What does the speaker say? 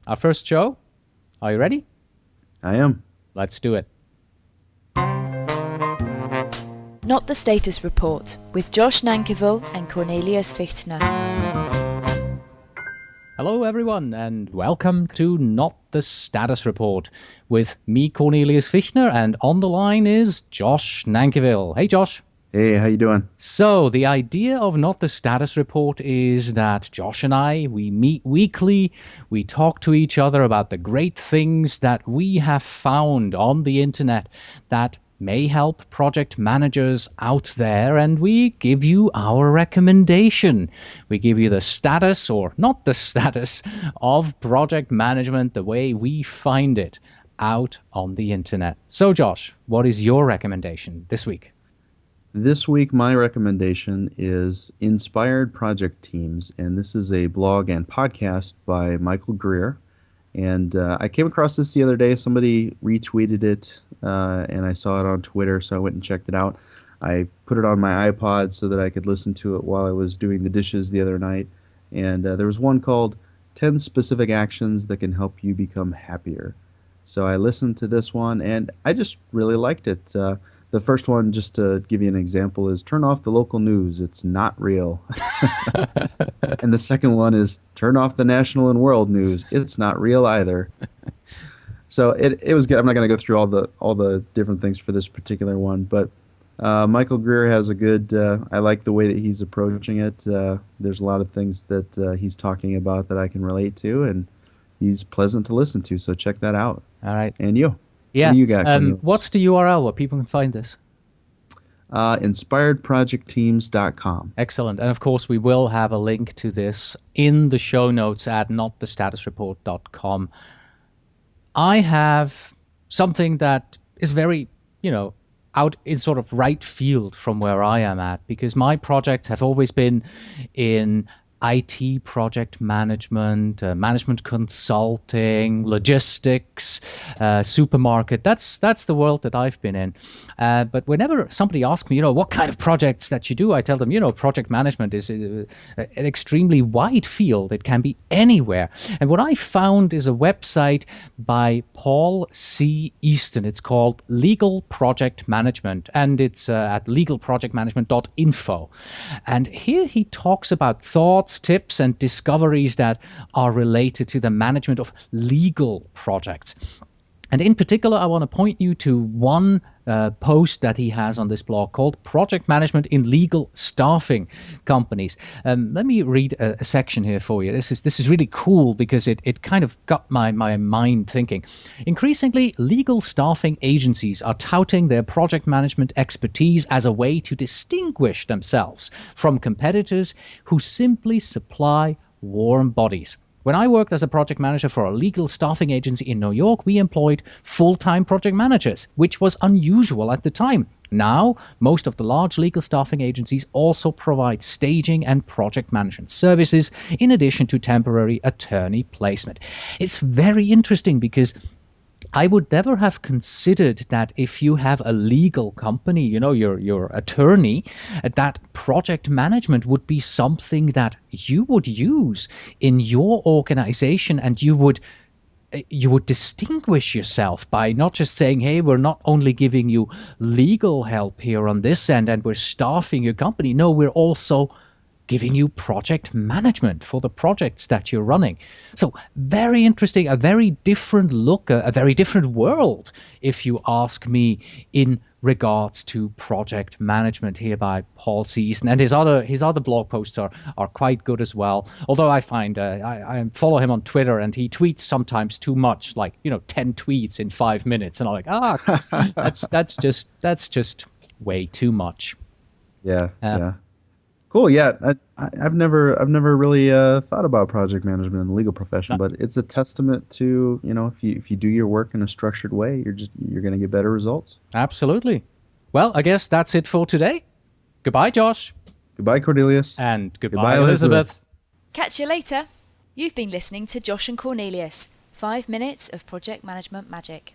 Our first show. Are you ready? I am. Let's do it. Not the Status Report with Josh Nankerville and Cornelius Fichtner. Hello, everyone, and welcome to Not the Status Report with me, Cornelius Fichtner, and on the line is Josh Nankerville. Hey, Josh. Hey, how you doing? So, the idea of Not the Status Report is that Josh and I, we meet weekly, we talk to each other about the great things that we have found on the internet that may help project managers out there, and we give you our recommendation. We give you the status, or not the status, of project management the way we find it out on the internet. So, Josh, what is your recommendation this week? This week, my recommendation is Inspired Project Teams, and this is a blog and podcast by Michael Greer. And I came across this the other day. Somebody retweeted it, and I saw it on Twitter, so I went and checked it out. I put it on my iPod so that I could listen to it while I was doing the dishes the other night. And there was one called 10 Specific Actions That Can Help You Become Happier. So I listened to this one, and I just really liked it. The first one, just to give you an example, is turn off the local news. It's not real. And the second one is turn off the national and world news. It's not real either. So it was good. I'm not going to go through all the different things for this particular one, but Michael Greer has a good. I like the way that he's approaching it. There's a lot of things that he's talking about that I can relate to, and he's pleasant to listen to. So check that out. All right. And you. Yeah. What do you got, what's the URL where people can find this? InspiredProjectTeams.com. Excellent. And of course, we will have a link to this in the show notes at notthestatusreport.com. I have something that is very, out in sort of right field from where I am at, because my projects have always been in IT project management, management consulting, logistics, supermarket. That's the world that I've been in. But whenever somebody asks me, what kind of projects that you do, I tell them, project management is an extremely wide field. It can be anywhere. And what I found is a website by Paul C. Easton. It's called Legal Project Management, and it's at legalprojectmanagement.info. And here he talks about thoughts, tips, and discoveries that are related to the management of legal projects. And in particular, I want to point you to one post that he has on this blog called Project Management in Legal Staffing Companies. Let me read a section here for you. This is really cool because it kind of got my mind thinking. Increasingly, legal staffing agencies are touting their project management expertise as a way to distinguish themselves from competitors who simply supply warm bodies. When I worked as a project manager for a legal staffing agency in New York, we employed full-time project managers, which was unusual at the time. Now, most of the large legal staffing agencies also provide staging and project management services in addition to temporary attorney placement. It's very interesting because I would never have considered that if you have a legal company, your attorney, that project management would be something that you would use in your organization, and you would distinguish yourself by not just saying, hey, we're not only giving you legal help here on this end and we're staffing your company. No, we're also giving you project management for the projects that you're running. So very interesting, a very different look, a very different world, if you ask me, in regards to project management here by Paul C. Easton. And his other blog posts are quite good as well. Although I find I follow him on Twitter, and he tweets sometimes too much, like 10 tweets in 5 minutes, and I'm like, that's just way too much. Yeah. Cool. Yeah, I've never really thought about project management in the legal profession, but it's a testament to if you do your work in a structured way, you're going to get better results. Absolutely. Well, I guess that's it for today. Goodbye, Josh. Goodbye, Cornelius. And goodbye, Elizabeth. Catch you later. You've been listening to Josh and Cornelius, 5 minutes of project management magic.